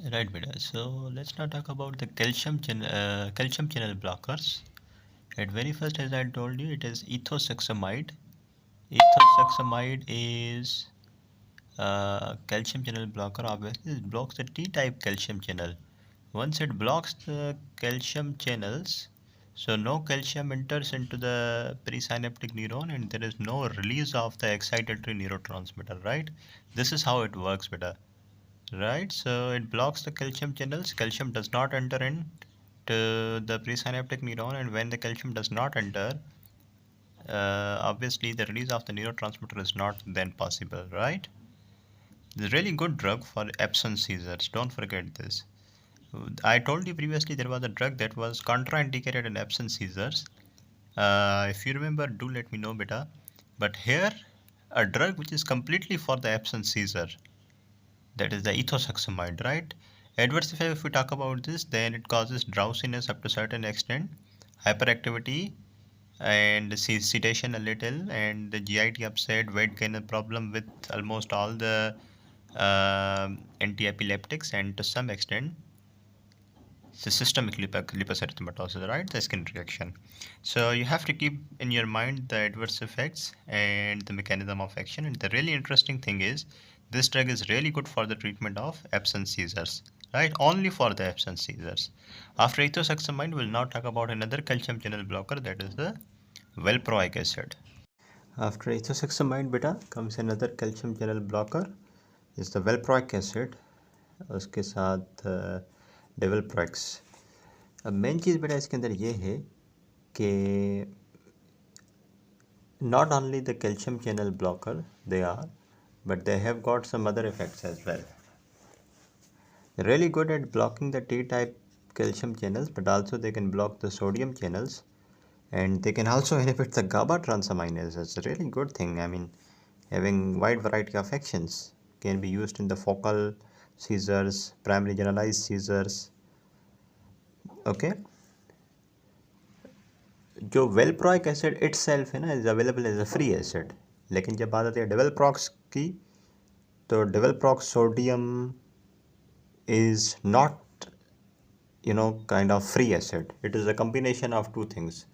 Right, beta. So let's now talk about the calcium channel blockers. At very first, as I told you, it is ethosuximide. Ethosuximide is calcium channel blocker. Obviously, it blocks the T-type calcium channel. Once it blocks the calcium channels, so no calcium enters into the presynaptic neuron and there is no release of the excitatory neurotransmitter, right? This is how it works, beta. Right, so it blocks the calcium channels. Calcium does not enter into the presynaptic neuron, and when the calcium does not enter, obviously the release of the neurotransmitter is not then possible, right? It's a really good drug for absence seizures. Don't forget this. I told you previously there was a drug that was contraindicated in absence seizures. If you remember, do let me know, beta. But here, a drug which is completely for the absence seizure, that is the ethosuximide, right? Adverse effect, if we talk about this, then it causes drowsiness up to certain extent, hyperactivity, and sedation a little, and the GIT upset, weight gain a problem with almost all the anti-epileptics, and to some extent systemic lipoerythematosus, right? The skin reaction. So you have to keep in your mind the adverse effects and the mechanism of action. And the really interesting thing is this drug is really good for the treatment of absence seizures, right? Only for the absence seizures. After ethosuximide, we'll now talk about another calcium channel blocker, that is the valproic acid. After ethosuximide beta comes another calcium channel blocker, is the valproic acid. उसके साथ डेवलप्रोक्स. अब main चीज़ बेटा इसके अंदर ये है कि not only the calcium channel blocker they are, but they have got some other effects as well. They're really good at blocking the T-type calcium channels, but also they can block the sodium channels, and they can also inhibit the GABA transaminase. It's a really good thing. I mean, having wide variety of actions can be used in the focal seizures, primary generalized seizures. Okay. जो वेलप्रोइक acid it self है ना is available as a free acid, लेकिन जब बात आती है divalproex की तो divalproex sodium is not kind of free acid. It is a combination of two things.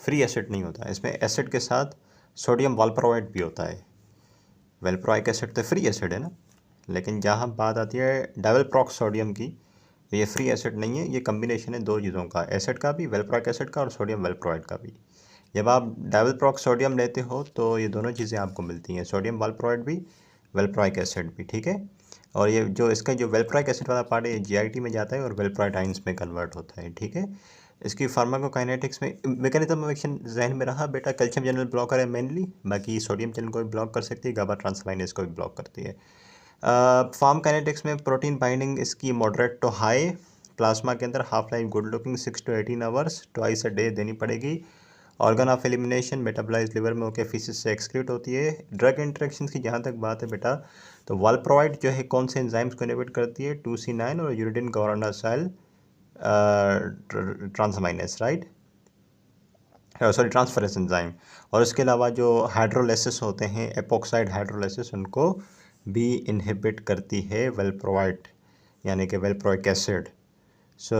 Free acid नहीं होता इसमें, एसिड के साथ सोडियम वॉल्प्रोइड भी होता है. वेलप्रोइक एसिड तो फ्री एसिड है ना, लेकिन जहाँ बात आती है डेवलप्रॉक्स सोडियम की, ये फ्री एसिड नहीं है, ये कम्बिनेशन है दो चीज़ों का, एसिड का भी, वेलप्रोइक एसिड का, और सोडियम वेलप्रोइड का भी. जब आप डायवलप्रोक्स सोडियम लेते हो तो ये दोनों चीज़ें आपको मिलती हैं, सोडियम वालप्रोइड भी, वेलप्रोइक एसिड भी, ठीक है. और ये जो इसका जो वेलप्रोइक एसिड वाला पार्ट है ये जीआईटी में जाता है और वेलप्रोइड आइंस में कन्वर्ट होता है, ठीक है. इसकी फार्माकोकाइनेटिक्स में मैकेनिज्म ऑफ एक्शन जहन में रहा बेटा, कैल्शियम चैनल ब्लॉकर है मेनली, बाकी सोडियम चैनल को भी ब्लॉक कर सकती है, गाबा ट्रांसलाइनेज को भी ब्लॉक करती है. फार्माकाइनेटिक्स में प्रोटीन बाइंडिंग इसकी मॉडरेट टू हाई, प्लाज्मा के अंदर half life good looking 6 to 18 hours, twice a day देनी पड़ेगी. Organ of elimination metabolize liver में होकर फिसिस से एक्सक्रीट होती है. ड्रग इंटरेक्शंस की जहाँ तक बात है बेटा, तो वालप्रोइड जो है कौन से एंजाइम्स को इनहिबिट करती है, 2C9 और uridine glucuronosyl transaminase, right, sorry transferase enzyme. और उसके अलावा जो हाइड्रोलाइसिस होते हैं, एपोक्साइड हाइड्रोलाइसिस, उनको भी इनहिबिट करती है वेलप्रोइड, यानी कि वेलप्रोइक acid. So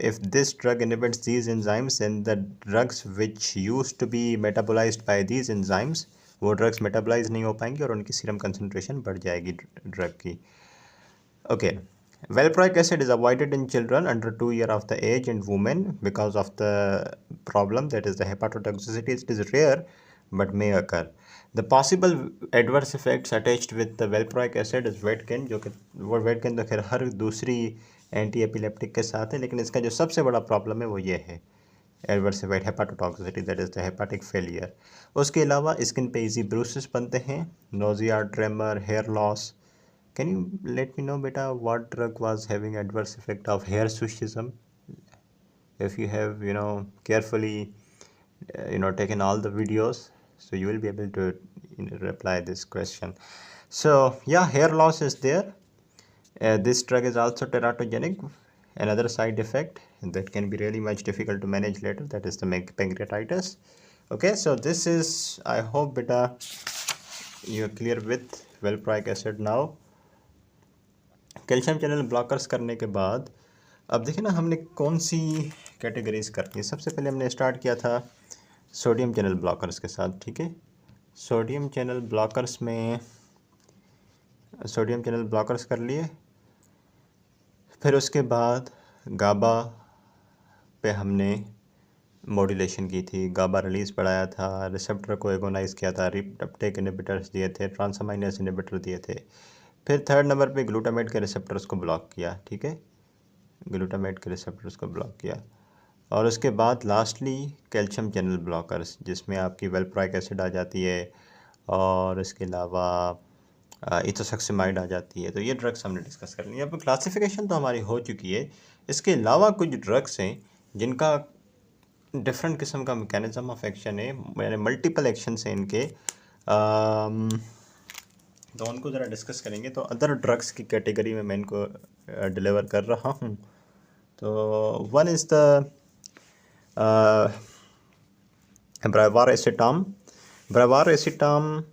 if this drug inhibits these enzymes, then the drugs which used to be metabolized by these enzymes, वो drugs metabolize नहीं हो पाएंगी और उनकी serum concentration बढ़ जाएगी drug की. Okay. Valproic acid is avoided in children under 2 years of the age and women because of the problem, that is the hepatotoxicity. It is rare but may occur. The possible adverse effects attached with the valproic acid is weight gain, जो कि वो weight gain तो खैर हर दूसरी anti epileptic के साथ है, लेकिन इसका जो सबसे बड़ा प्रॉब्लम है वो ये है adverse effect hepatotoxicity, that is the hepatic failure. उसके अलावा स्किन पे इजी ब्रूसेस बनते हैं, nausea, tremor, hair loss. Can you let me know, beta, what drug was having adverse effect of hirsutism? If you have, carefully, taken all the videos, so you will be able to reply this question. So yeah, hair loss is there. This drug is also teratogenic. Another side effect that can be really much difficult to manage later, that is the pancreatitis. Okay, so this is, I hope beta you are clear with valproic acid now. Calcium channel blockers करने के बाद अब देखिए ना हमने कौन सी categories करनी है। सबसे पहले हमने स्टार्ट किया था सोडियम चैनल ब्लॉकर्स के साथ, ठीक है। सोडियम चैनल ब्लॉकर्स में सोडियम चैनल ब्लॉकर्स कर लिए, फिर उसके बाद गाबा पे हमने मॉड्यूलेशन की थी, गाबा रिलीज बढ़ाया था, रिसेप्टर को एगोनाइज किया था, रिपटेक इनहिबिटर्स दिए थे, ट्रांसअमाइनेज इनहिबिटर दिए थे। फिर थर्ड नंबर पे ग्लूटामेट के रिसेप्टर्स को ब्लॉक किया, ठीक है, ग्लूटामेट के रिसेप्टर्स को ब्लॉक किया। और उसके बाद लास्टली कैल्शियम चैनल ब्लॉकर्स, जिसमें आपकी वेल्प्रोइक एसिड आ जाती है और इसके अलावा इथोसक्सिमाइड आ जाती है। तो ये ड्रग्स हमने डिस्कस कर ली। अब क्लासिफिकेशन तो हमारी हो चुकी है। इसके अलावा कुछ ड्रग्स हैं जिनका डिफरेंट किस्म का मैकेनिज्म ऑफ एक्शन है, यानी मल्टीपल एक्शन है इनके, तो उनको ज़रा डिस्कस करेंगे। तो अदर ड्रग्स की कैटेगरी में मैं इनको डिलीवर कर रहा हूँ। तो वन इज़ द ब्रावार एसिटाम।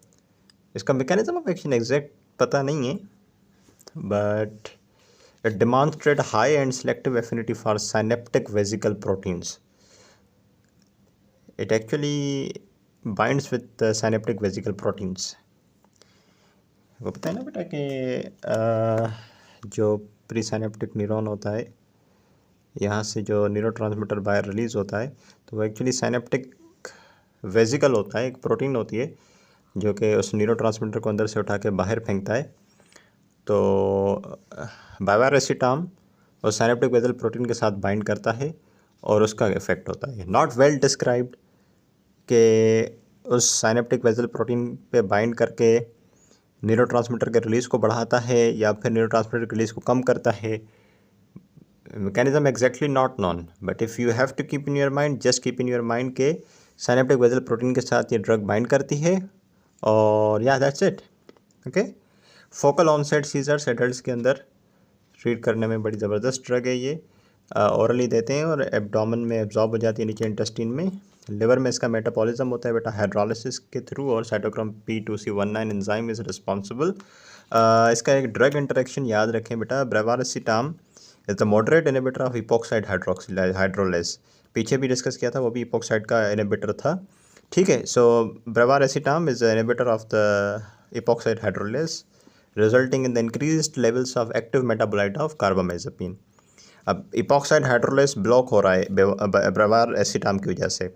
इसका मैकेनिज्म ऑफ एक्शन एग्जैक्ट पता नहीं है, but it demonstrate high and selective affinity for synaptic vesicle proteins. It actually binds with synaptic vesicle proteins. वो पता है ना बेटा कि जो प्री साइनेप्टिक न्यूरॉन होता है, यहाँ से जो न्यूरोट्रांसमीटर बाहर रिलीज़ होता है, तो वो एक्चुअली साइनेप्टिक वेसिकल होता है, एक प्रोटीन होती है जो कि उस न्यूरोट्रांसमीटर को अंदर से उठा के बाहर फेंकता है। तो बाइवारेसिटाम और साइनेप्टिक वेसल प्रोटीन के साथ बाइंड करता है और उसका इफेक्ट होता है। नॉट वेल डिस्क्राइब्ड कि उस साइनेप्टिक वेसल प्रोटीन पे बाइंड करके न्यूरोट्रांसमीटर के रिलीज़ को बढ़ाता है या फिर न्यूरोट्रांसमीटर के रिलीज़ को कम करता है। mechanism exactly not known, but if you have to keep in your mind, just keep in your mind के साइनेप्टिक वेसल प्रोटीन के साथ ये ड्रग बाइंड करती है और या that's it. Okay, focal onset seizures adults के अंदर ट्रीट करने में बड़ी ज़बरदस्त ड्रग है ये। औरली देते हैं और एब्डोमेन में एब्जॉर्ब हो जाती है नीचे इंटेस्टिन में। लिवर में इसका मेटाबॉलिज्म होता है बेटा हाइड्रोलिसिस के थ्रू, और cytochrome P2C19 enzyme is responsible. इसका एक ड्रग इंटरेक्शन याद रखें बेटा, brivaracetam is the moderate inhibitor of epoxide hydrolase. पीछे भी डिस्कस किया था, वो भी इपोक्साइड का इनहिबिटर था, ठीक है। So brivaracetam is the inhibitor of the epoxide hydrolase resulting in the increased levels of active metabolite of carbamazepine. अब इपोक्साइड हाइड्रोलेज ब्लॉक हो रहा है ब्रेवारेसिटाम की वजह से,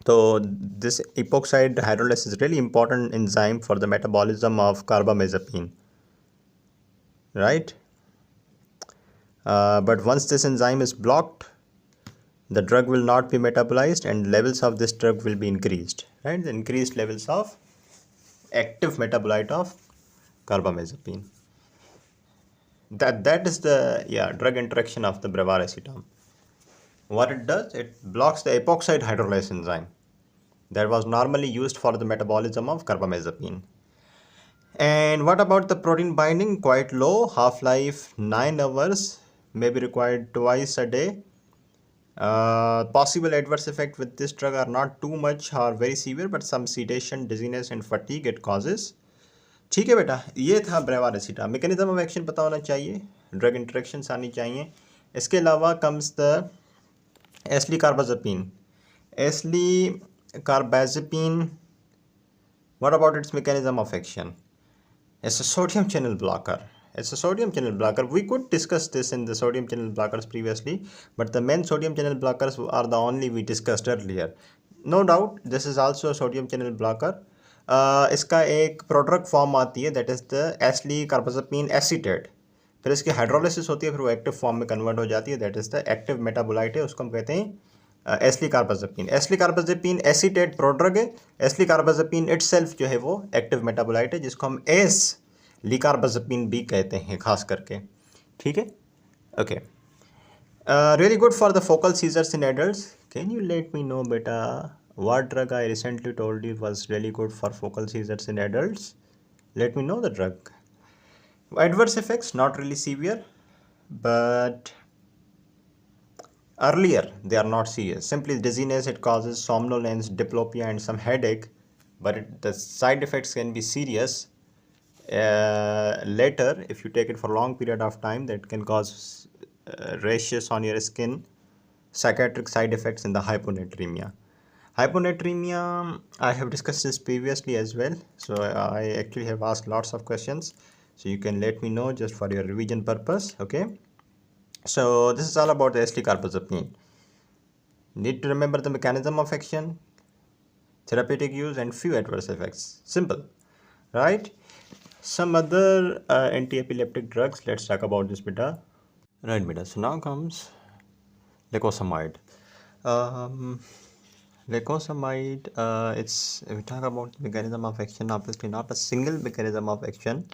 तो this epoxide hydrolase is really important enzyme for the metabolism of carbamazepine, right? But once this enzyme is blocked, the drug will not be metabolized and levels of this drug will be increased, right? The increased levels of active metabolite of carbamazepine. That is the drug interaction of the brevaracetam. What it does, it blocks the epoxide hydrolase enzyme that was normally used for the metabolism of carbamazepine. And what about the protein binding? Quite low, half-life 9 hours, may be required twice a day. Possible adverse effect with this drug are not too much or very severe, but some sedation, dizziness and fatigue it causes. ठीक है बेटा, ये था ब्रेवारेसिटाम। Mechanism of action पता होना चाहिए, drug interactions आनी चाहिए। इसके अलावा कम्स द एस्ली कार्बाजेपिन। एस्ली carbazepine, what about its mechanism of action? It's a sodium channel blocker. It's a sodium channel blocker. We could discuss this in the sodium channel blockers previously, but the main sodium channel blockers are the only we discussed earlier. No doubt, this is also a sodium channel blocker. इसका एक product form आती है, that is the एस्ली कार्बाजेपिन acetate. फिर इसकी hydrolysis होती है, फिर वो एक्टिव फॉर्म में कन्वर्ट हो जाती है, that is the active metabolite है, उसको हम कहते हैं एस्ली कार्बाजेपिन। एस्ली कार्बाजेपिन एसीटेट प्रोड्रग है। एस्ली कार्बाजेपिन इटसेल्फ जो है वो एक्टिव मेटाबोलाइट है, जिसको हम एस लीकार्बाजेपिन भी कहते हैं खास करके, ठीक है। Okay, really good for the focal seizures in adults. Can you let me know बेटा what drug I recently told you was really good for focal seizures in adults? Let me know the drug. Adverse effects not really severe, but earlier they are not serious. Simply dizziness, it causes somnolence, diplopia and some headache, but the side effects can be serious Later, if you take it for a long period of time, that can cause rashes on your skin, psychiatric side effects, and the hyponatremia. Hyponatremia, I have discussed this previously as well, so I actually have asked lots of questions, so you can let me know just for your revision purpose. Okay, so this is all about the acetylcarbazepine. Need to remember the mechanism of action, therapeutic use, and few adverse effects. Simple, right? Some other anti-epileptic drugs. Let's talk about this, beta. Right, beta. So now comes lacosamide. Um, Lacosamide, it's we talk about mechanism of action, obviously not a single mechanism of action.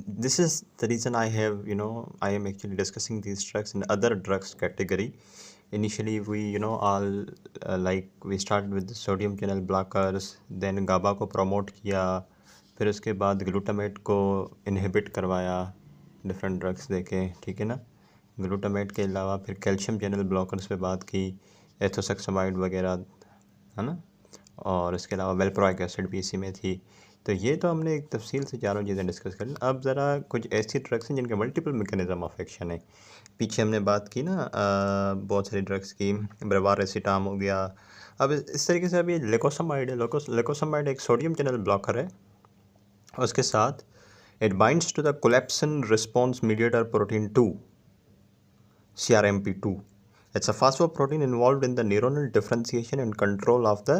This is the reason I have, I am actually discussing these drugs in other drugs category. Initially, we, all like we started with the sodium channel blockers, then GABA को promote किया, फिर उसके बाद glutamate को inhibit करवाया, different drugs देके, ठीक है ना. ग्लूटामेट के अलावा फिर कैल्शियम चैनल ब्लॉकर्स पे बात की, एथोसक्सामाइड वगैरह, है ना, और इसके अलावा वेलप्रोइक एसिड भी इसी में थी. तो ये तो हमने एक तफसील से चारों चीज़ें डिस्कस कर ली. अब ज़रा कुछ ऐसी ड्रग्स हैं जिनके मल्टीपल मैकेनिज्म ऑफ एक्शन है. पीछे हमने बात की ना बहुत सारी ड्रग्स की, ब्रेवारेसिटाम हो गया. अब इस तरीके से अब ये लेकोसामाइड है. लेकोसामाइड एक सोडियम चैनल ब्लॉकर है. उसके साथ it binds to the collapsin response mediator protein 2, CRMP2. It's a phosphoprotein involved in the neuronal differentiation and control of the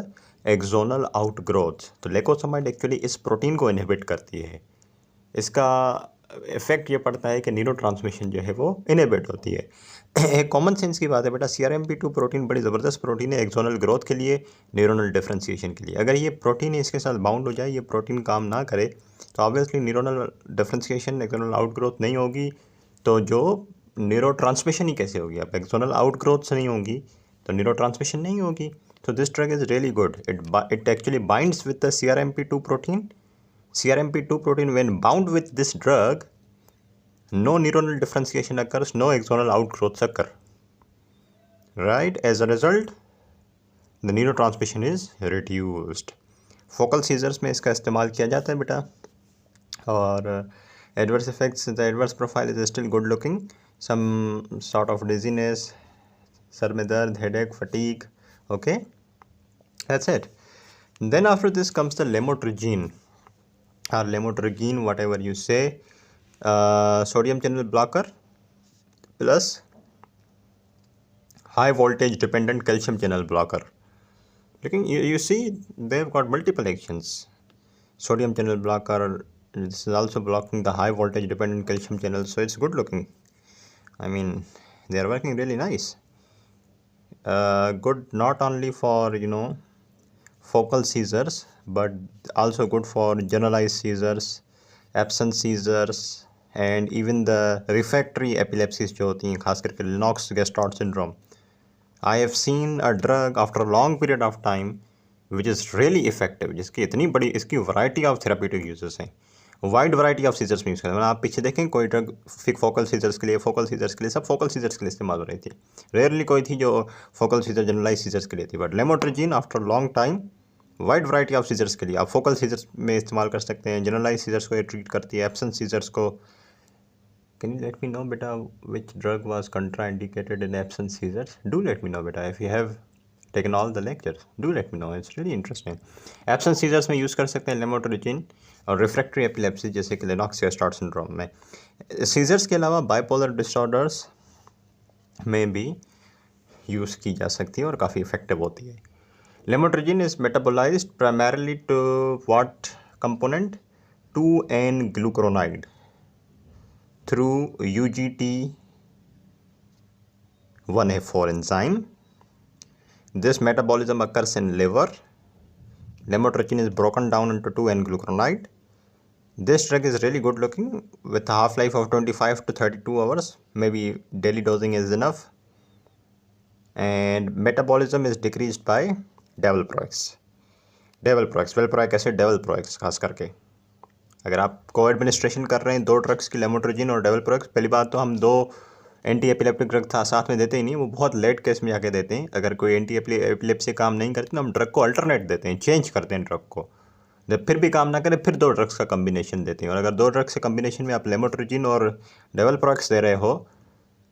axonal outgrowth. तो लेकोसामाइड एक्चुअली इस प्रोटीन को इनहिबिट करती है. इसका इफेक्ट ये पड़ता है कि न्यूरो ट्रांसमिशन जो है वो इनहिबिट होती है. एक कॉमन सेंस की बात है बेटा, CRMP2 प्रोटीन बड़ी ज़बरदस्त प्रोटीन है एक्सोनल ग्रोथ के लिए, न्यूरोनल डिफरेंशिएशन के लिए. अगर ये प्रोटीन इसके साथ बाउंड हो जाए, ये प्रोटीन काम ना करे, तो obviously neuronal differentiation, axonal outgrowth नहीं होगी. तो जो न्यूरो ट्रांसमिशन ही कैसे होगी? अब एक्सोनल आउटग्रोथ से नहीं होगी तो न्यूरो ट्रांसमिशन नहीं होगी. तो this drug is really good. It actually binds with the CRMP2 protein. CRMP2 protein, when bound with this drug, no neuronal differentiation occurs, no axonal outgrowths occur. Right? As a result, the neurotransmission is reduced. Focal seizures में इसका इस्तेमाल किया जाता है बेटा. और adverse effects, the adverse profile is still good looking. Some sort of dizziness, sir में दर्द, headache, fatigue. Okay, that's it. Then after this comes the lamotrigine or lamotrigine, whatever you say, sodium channel blocker plus high voltage dependent calcium channel blocker. Looking, you see they've got multiple actions. Sodium channel blocker, this is also blocking the high voltage dependent calcium channel, so it's good looking. I mean, they are working really nice. Good not only for focal seizures, but also good for generalized seizures, absence seizers, and even the refractory epilepsies जो होती हैं, खास करके Lennox-Gastaut syndrome. I have seen a drug after a long period of time which is really effective, जिसकी इतनी बड़ी इसकी variety of therapeutic uses हैं, वाइड वैरायटी ऑफ सीजर्स में यूज़ करते हैं. आप पीछे देखें, कोई ड्रग फोकल सीजर्स के लिए, सब फोकल सीजर्स के लिए इस्तेमाल हो रही थी. रेयरली कोई थी जो फोकल सीजर जनरलाइज सीजर्स के लिए थी. But lamotrigine after long time wide variety of seizures के लिए आप फोकल सीजर्स में इस्तेमाल कर सकते हैं. जनरलाइज सीजर्स को ये ट्रीट करती है, एब्सेंट सीजर्स को. Can you let me know बेटा which drug was contraindicated in absent seizures? Do let me know बेटा, if you have taken all the lectures, do let me know, it's really interesting. Absence seizures में use कर सकते हैं lamotrigine, और refractory epilepsy जैसे कि Lennox-Gastaut syndrome में. Seizures के अलावा बाइपोलर डिसऑर्डर्स में भी यूज़ की जा सकती है और काफ़ी इफेक्टिव होती है. Lamotrigine is metabolized primarily to what component? 2N-glucuronide through UGT1A4 enzyme. This metabolism occurs in liver. Lamotrigine is broken down into 2N-glucuronide. This drug is really good looking with a half-life of 25 to 32 hours. Maybe daily dosing is enough. And metabolism is decreased by Devalproex. Valproic acid, Devalproex खास करके. अगर आप को administration कर रहे हैं दो drugs की, लेमोट्रिजीन और Devalproex, पहली बात तो हम दो एंटी एपिलेप्टिक ड्रग था साथ में देते ही नहीं, वो बहुत लेट केस में जाके देते हैं. अगर कोई एंटी एपिलेप्सी काम नहीं करती तो हम ड्रग को अल्टरनेट देते हैं, चेंज करते हैं ड्रग को. जब फिर भी काम ना करे फिर 2 ड्रग्स का कम्बिनेशन देते हैं, और अगर 2 ड्रग्स के कम्बिनेशन में आप लेमोट्रिजिन और डेवलप्रोएक्स दे रहे हो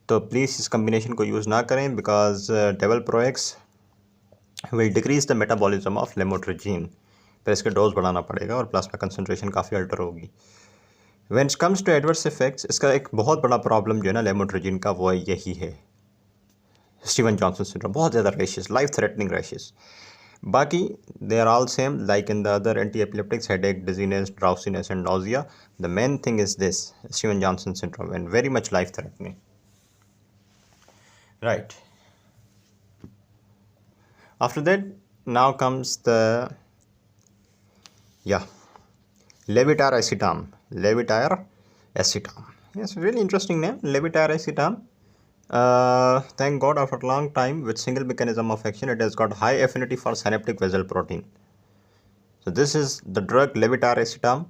तो प्लीज़ इस कम्बिनेशन को यूज़ ना करें, because divalproex will decrease the metabolism of lamotrigine. फिर इसके डोज बढ़ाना पड़ेगा और प्लाज्मा कंसनट्रेशन काफ़ी अल्टर होगी। When it comes to adverse effects, इसका एक बहुत बड़ा प्रॉब्लम जो है ना लेमोट्रिजिन का, वो यही है स्टीवन जॉनसन सिंड्रोम, बहुत ज़्यादा रैशेस, लाइफ थ्रेटनिंग रैशेस। बाकी they are all same like in the other anti epileptics, headache, dizziness, drowsiness and nausea. The main thing is this Stevens Johnson syndrome and very much life threatening, right? After that, now comes the levetiracetam. Yes, really interesting name, levetiracetam. Thank God, after a long time with single mechanism of action, it has got high affinity for synaptic vessel protein. So this is the drug levetiracetam,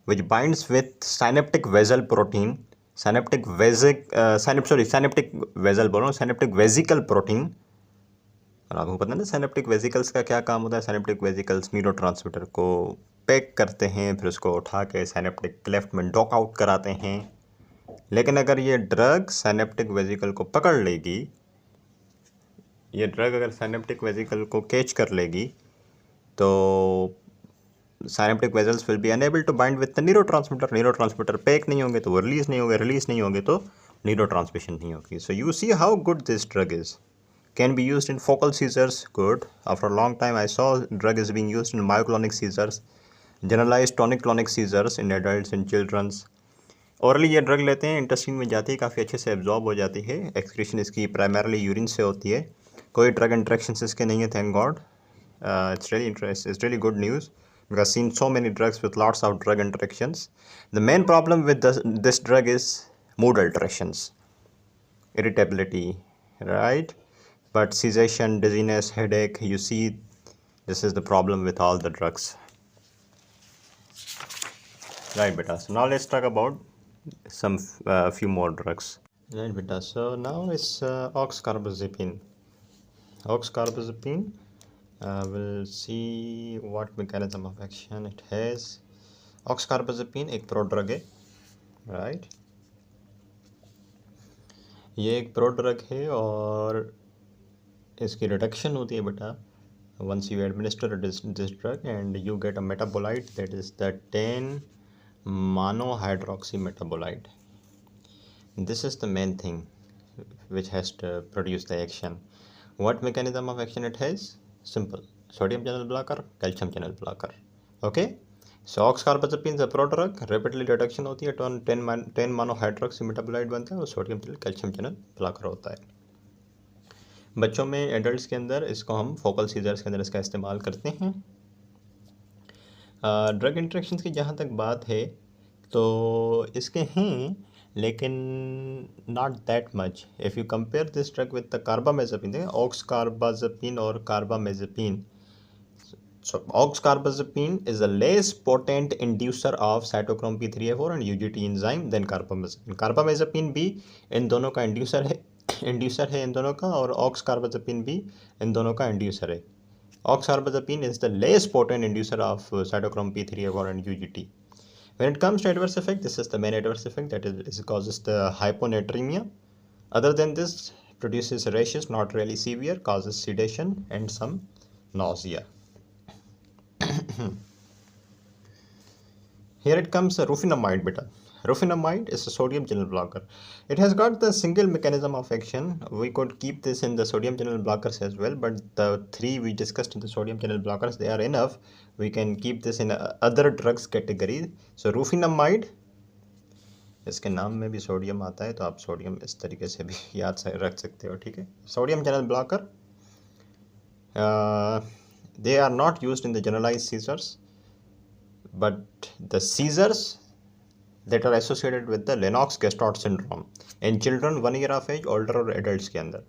which binds with synaptic vessel protein, synaptic vesicle protein. और आपको पता है ना synaptic vesicles का क्या काम होता है। सिनेप्टिक वेसिकल्स न्यूरोट्रांसमीटर को पैक करते हैं, फिर उसको उठा के सिनेप्टिक क्लेफ्ट में डॉक आउट कराते हैं। लेकिन अगर ये ड्रग सिनेप्टिक वेसिकल को पकड़ लेगी, ये ड्रग अगर सिनेप्टिक वेसिकल को कैच कर लेगी, तो synaptic vessels will be unable to bind with the neurotransmitter. Neurotransmitter pack नहीं होंगे तो वो रिलीज नहीं होंगे तो न्यूरोट्रांसमिशन नहीं होगी। So you see how good this drug is. Can be used in focal seizures, good. After a long time I saw drug is being used in myoclonic seizures, generalized tonic-clonic seizures in adults and children. Orally ये drug लेते हैं, intestine में जाती है, काफ़ी अच्छे से absorb हो जाती है। एक्सक्रीशन इसकी प्राइमरली यूरिन से होती है, कोई ड्रग इंट्रैक्शंस इसके नहीं है, thank God. It's really good news because I've seen so many drugs with lots of drug interactions. The main problem with this drug is mood alterations, irritability, right? But cessation, dizziness, headache, you see, this is the problem with all the drugs. Right, beta. So now let's talk about some few more drugs. Right, beta. So now it's oxcarbazepine. Oxcarbazepine, we'll see what mechanism of action it has. Oxcarbazepine एक prodrug है, right? ये एक prodrug है और इसकी reduction होती है बेटा once you administer this drug and you get a metabolite, that is the 10 monohydroxy metabolite. This is the main thing which has to produce the action. What mechanism of action it has? Simple: sodium channel blocker, calcium channel blocker. Okay, so oxcarbazepine is a prodrug, rapidly reduction होती है, 10 monohydroxy metabolite बनता है और sodium channel calcium channel blocker होता है। बच्चों में, adults के अंदर इसको हम फोकल सीजर्स के अंदर इसका इस्तेमाल करते हैं। ड्रग इंट्रैक्शंस की जहाँ तक बात है तो इसके हैं, लेकिन not that much. If you compare this drug with the carbamazepine, oxcarbazepine और carbamazepine. So oxcarbazepine is a less potent inducer of cytochrome P3A4 and UGT enzyme than carbamazepine. Carbamazepine भी इन दोनों का इंड्यूसर है इन दोनों का, और oxcarbazepine भी इन दोनों का इंड्यूसर है. Oxcarbazepine is the less potent inducer of cytochrome P3A4 and UGT. When it comes to adverse effect, this is the main adverse effect, that is causes the hyponatremia. Other than this, produces rashes, not really severe, causes sedation and some nausea. Here it comes rufinamide beta. Rufinamide is a sodium channel blocker. It has got the single mechanism of action. We could keep this in the sodium channel blockers as well, but the three we discussed in the sodium channel blockers, they are enough. We can keep this in other drugs category. So rufinamide, इसके नाम में भी sodium आता है तो आप sodium इस तरीके से भी याद रख सकते हो, ठीक है. Sodium channel blocker, they are not used in the generalized seizures, but the seizures that are associated with the Lennox-Gastaut syndrome in children 1 year of age, older और adults के अंदर.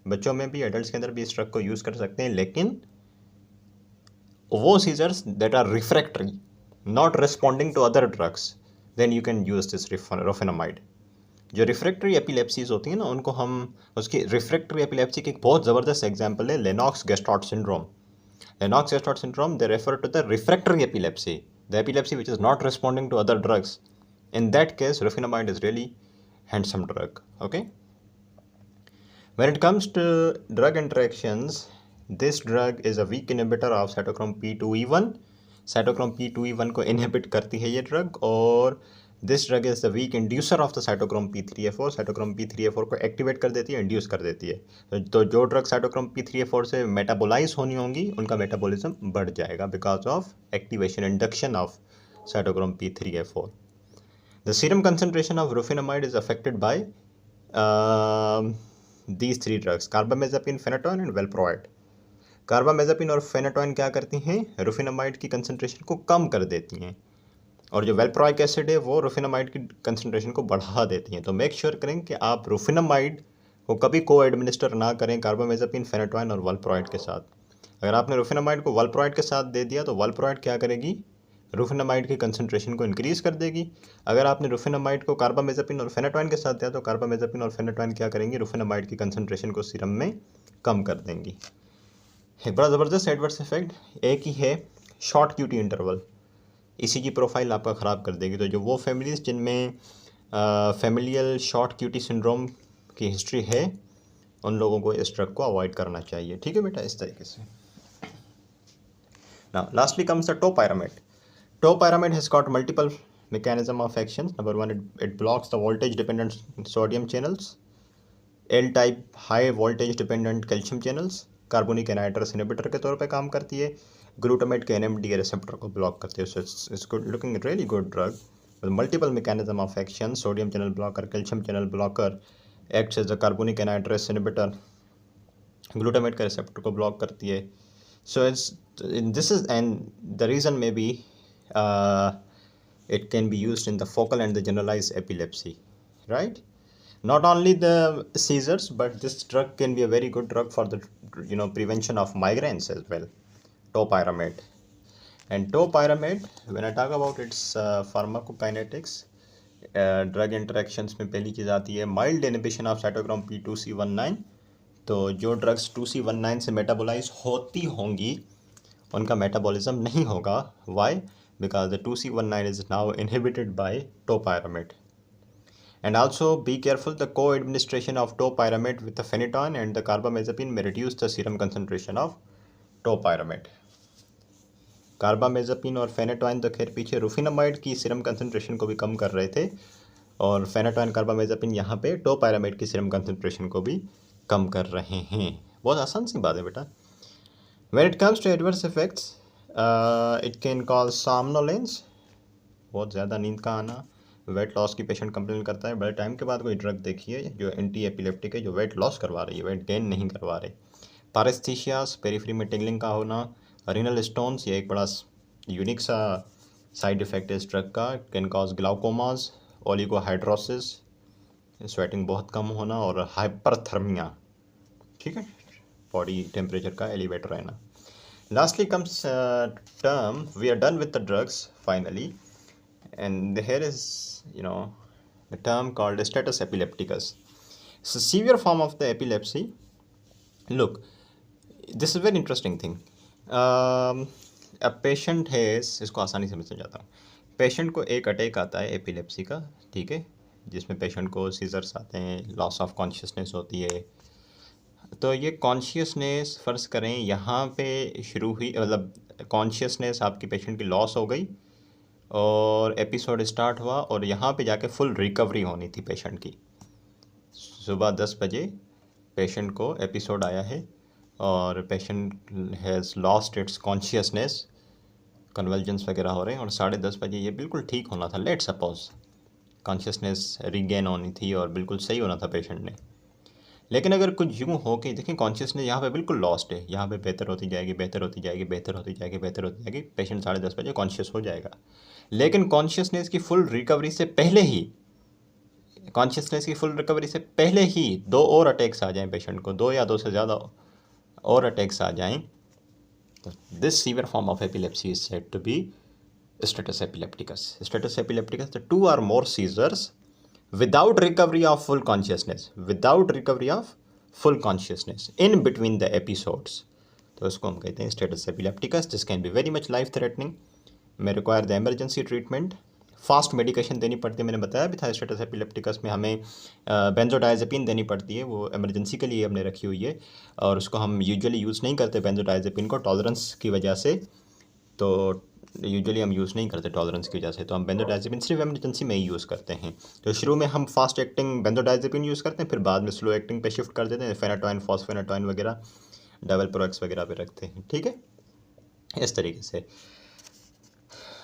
बच्चों में भी, adults के अंदर भी इस ड्रग को यूज़ कर सकते हैं, लेकिन वो seizures that are refractory, not responding to other drugs, then you can use this rufinamide. जो रिफ्रैक्टरी एपिलेप्सीज होती हैं ना, उनको हम, उसकी रिफ्रैक्टरी एपिलेप्सी की एक बहुत ज़बरदस्त एग्जाम्पल है Lennox Gastaut syndrome. Lennox-Gastaut syndrome, they refer to the refractory epilepsy, the epilepsy which is not responding to other drugs. In that case, rufinamide is really handsome drug. Okay. When it comes to drug interactions, this drug is a weak inhibitor of cytochrome P2E1. cytochrome P2E1 को inhibit करती है ये drug, और this drug is the weak inducer of the cytochrome P3A4. cytochrome P3A4 को activate कर देती है, induce कर देती है. तो जो drug cytochrome P3A4 से metabolize होनी होंगी उनका metabolism बढ़ जाएगा because of activation, induction of cytochrome P3A4. The serum concentration of rufinamide is affected by these three drugs, carbamazepine, phenytoin and valproate. कार्बामेज़ापिन और फेनाटोइन क्या करती हैं, रुफिनामाइड की कंसंट्रेशन को कम कर देती हैं, और जो वेल्प्रोइक एसिड है वो रुफिनामाइड की कंसंट्रेशन को बढ़ा देती हैं. तो मेक श्योर करें कि आप रुफिनामाइड को कभी को एडमिनिस्टर ना करें कार्बामेज़ापिन, फेनाटोइन और वाल्प्रोइड के साथ. अगर आपने रुफिनामाइड को वाल्प्रोइड के साथ दे दिया तो वाल्प्रोइड क्या करेगी, रुफिनामाइड की कंसंट्रेशन को इंक्रीज़ कर देगी. अगर आपने रुफिनामाइड को कार्बामेज़ापिन और फेनाटोइन के साथ दिया तो कार्बामेज़ापिन और फेनाटोइन क्या करेंगी, रुफिनामाइड की कंसंट्रेशन को सीरम में कम कर देंगी. एक बड़ा ज़बरदस्त एडवर्स इफेक्ट एक ही है, शॉर्ट क्यूटी इंटरवल. इसी की प्रोफाइल आपका ख़राब कर देगी. तो जो वो फैमिलीज़ जिनमें फैमिलियल शॉर्ट क्यूटी सिंड्रोम की हिस्ट्री है उन लोगों को इस ड्रग को अवॉइड करना चाहिए. ठीक है बेटा, इस तरीके से. Now lastly comes the topiramate. Topiramate has got multiple mechanism of action. Number one, it blocks the voltage dependent sodium channels, L type high voltage dependent calcium channels. Carbonic anhydrase inhibitor के तौर पे काम करती है. Glutamate के NMDA receptor को block करती है. So it's good looking really good drug with multiple mechanism of action. Sodium channel blocker, calcium channel blocker, acts as a carbonic anhydrase inhibitor, glutamate के रिसेप्टर को ब्लॉक करती है. So it's this is and the reason may be it can be used in the focal and the generalized epilepsy, right? Not only the seizures, but this drug can be a very good drug for the prevention of migraines as well. Topiramate. And topiramate, when I talk about its pharmacokinetics, drug interactions में पहली चीज़ आती है mild inhibition of cytochrome P2C19. तो जो drugs 2C19 से metabolise होती होंगी उनका मेटाबॉलिज्म नहीं होगा. Why? Because the 2C19 is now inhibited by topiramate. And also be careful, the co-administration of topiramate with the phenytoin and the carbamazepine may reduce the serum concentration of topiramate. कार्बामेज़ापिन और फेनाटोइन तो खैर पीछे रुफिनामाइड की serum concentration को भी कम कर रहे थे, और फेनाटोइन कार्बामेज़ापिन यहाँ पे टोपाइरामाइड की सीरम कंसंट्रेशन को भी कम कर रहे हैं. बहुत आसान सी बात है बेटा. When it comes to adverse effects, it can cause somnolence, बहुत ज़्यादा नींद का आना. वेट लॉस की पेशेंट कंप्लेन करता है. बड़े टाइम के बाद कोई ड्रग देखिए जो एंटी एपिलेप्टिक है, जो वेट लॉस करवा रही है, वेट गेन नहीं करवा रही. पारेस्थीसियास, पेरिफेरी में टिंगलिंग का होना, रीनल स्टोन्स, ये एक बड़ा यूनिक सा साइड इफेक्ट है इस ड्रग का. कैन कॉज ग्लाउकोमास, ओलिगोहाइड्रोसिस, स्वेटिंग बहुत कम होना, और हाइपरथर्मिया. ठीक है, बॉडी टेम्परेचर का एलिवेट रहना. Lastly comes term, we are done with the drugs finally, and here is the term called status epilepticus. It's a severe form of the epilepsy. Look, this is a very interesting thing. A patient has, इसको आसानी से समझ जाता हूँ. Patient को एक attack आता है एपिलेप्सी का, ठीक है, जिसमें पेशेंट को सीजर्स आते हैं, लॉस ऑफ कॉन्शियसनेस होती है. तो ये कॉन्शियसनेस फ़र्ज़ करें यहाँ पे शुरू हुई, मतलब कॉन्शियसनेस आपकी पेशेंट की लॉस हो गई और एपिसोड स्टार्ट हुआ, और यहाँ पे जाके फुल रिकवरी होनी थी पेशेंट की. सुबह 10 बजे पेशेंट को एपिसोड आया है और patient has lost its consciousness, convulsions वगैरह हो रहे हैं, और 10:30 बजे ये बिल्कुल ठीक होना था. लेट सपोज कॉन्शियसनेस रीगेन होनी थी और बिल्कुल सही होना था पेशेंट ने. लेकिन अगर कुछ यूँ हो कि देखें कॉन्शियसनेस यहाँ पे बिल्कुल लॉस्ट है, यहाँ पे बेहतर होती जाएगी, बेहतर होती जाएगी, बेहतर होती जाएगी, बेहतर होती जाएगी, पेशेंट 10:30 बजे कॉन्शियस हो जाएगा. लेकिन कॉन्शियसनेस की फुल रिकवरी से पहले ही 2 और अटैक्स आ जाएं पेशेंट को, 2 या 2 से ज़्यादा और अटैक्स आ जाएं, तो this severe form of epilepsy is said to be status epilepticus. Status epilepticus, the 2 or more seizures without recovery of full consciousness, in between the episodes. तो उसको हम कहते हैं status epilepticus, this can be very much life threatening, may require the emergency treatment, fast medication देनी पड़ती है। मैंने बताया भी था स्टेटस एपिलेप्टिकस में हमें बेंजोडाइजेपिन देनी पड़ती है, वो इमरजेंसी के लिए हमने रखी हुई है, और उसको हम यूजुअली यूज़ नहीं करते बेंजोडाइजेपिन को टॉलरेंस की वजह से, तो यूजुअली हम यूज़ नहीं करते टॉलरेंस की वजह से, तो हम बेंजोडाइजेपिन सिर्फ इमरजेंसी में ही यूज़ करते हैं। तो शुरू में हम फास्ट एक्टिंग बेंजोडाइजेपिन यूज़ करते हैं, फिर बाद में स्लो एक्टिंग पे शिफ्ट कर देते हैं, फेनाटोइन, फॉस्फेनाटोइन वगैरह, डबल प्रोएक्स वगैरह पे रखते हैं। ठीक है, इस तरीके से।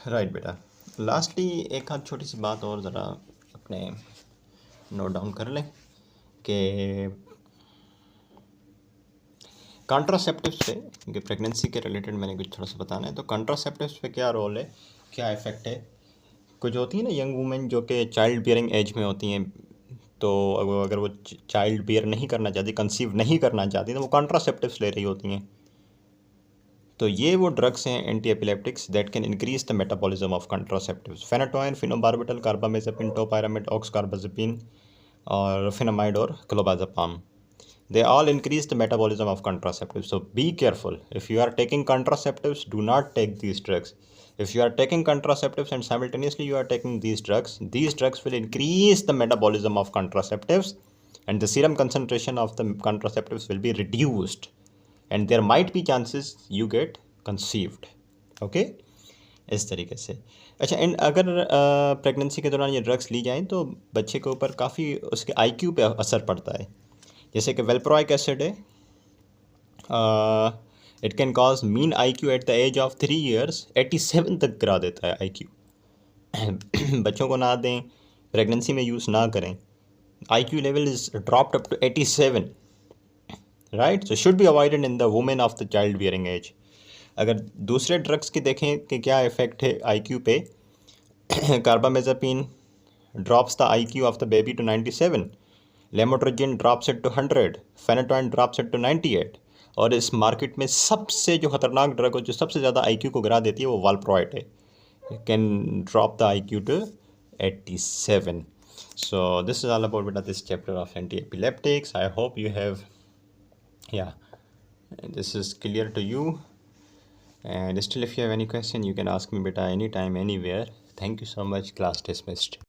राइट बेटा, लास्टली एक आध छोटी सी बात और ज़रा अपने नोट डाउन कर लें कि कॉन्ट्रासेप्टिव्स पे, क्योंकि प्रेगनेंसी के रिलेटेड मैंने कुछ थोड़ा सा बताना है, तो कॉन्ट्रासेप्टिव्स पे क्या रोल है, क्या इफ़ेक्ट है। कुछ होती है ना यंग वुमेन जो कि चाइल्ड बियरिंग एज में होती हैं, तो अगर वो चाइल्ड बियर नहीं करना चाहती, कंसीव नहीं करना चाहती, तो वो कॉन्ट्रासेप्टिव्स ले रही होती हैं। तो ये वो ड्रग्स हैं anti epileptics that can increase the metabolism of contraceptives, phenytoin, phenobarbital, carbamazepine, topiramate, oxcarbazepine और फिनामाइड और क्लोबाज़ेपाम. They all increase the metabolism of contraceptives. So be careful. If you are taking contraceptives, do not take these drugs. If you are taking contraceptives and simultaneously you are taking these drugs will increase the metabolism of contraceptives, and the serum concentration of the contraceptives will be reduced, and there might be chances you get conceived. Okay? इस तरीके से। अच्छा, and अगर pregnancy के दौरान ये drugs ली जाएँ तो बच्चे के ऊपर काफ़ी उसके IQ पे असर पड़ता है। जैसे कि वेल्प्रोइक एसिड है, it can cause mean IQ at the age of 3 years 87 तक गिरा देता है IQ. बच्चों को ना दें, प्रेगनेंसी में यूज़ ना करें. IQ level is dropped up to 87, right. So should be avoided in the women of the child bearing age. अगर दूसरे ड्रग्स की देखें कि क्या इफ़ेक्ट है IQ पे, carbamazepine drops the IQ of the baby to 97, lamotrigine drops it to 100, phenytoin drops it to 98, और इस मार्केट में सबसे जो खतरनाक ड्रग हो, जो सबसे ज़्यादा IQ को गिरा देती है, वो वालप्रोइट है. Can drop the IQ to 87. So this is all about beta this chapter of anti-epileptics. I hope you have, this is clear to you. And still, if you have any question, you can ask me beta anytime, anywhere. Thank you so much. Class dismissed.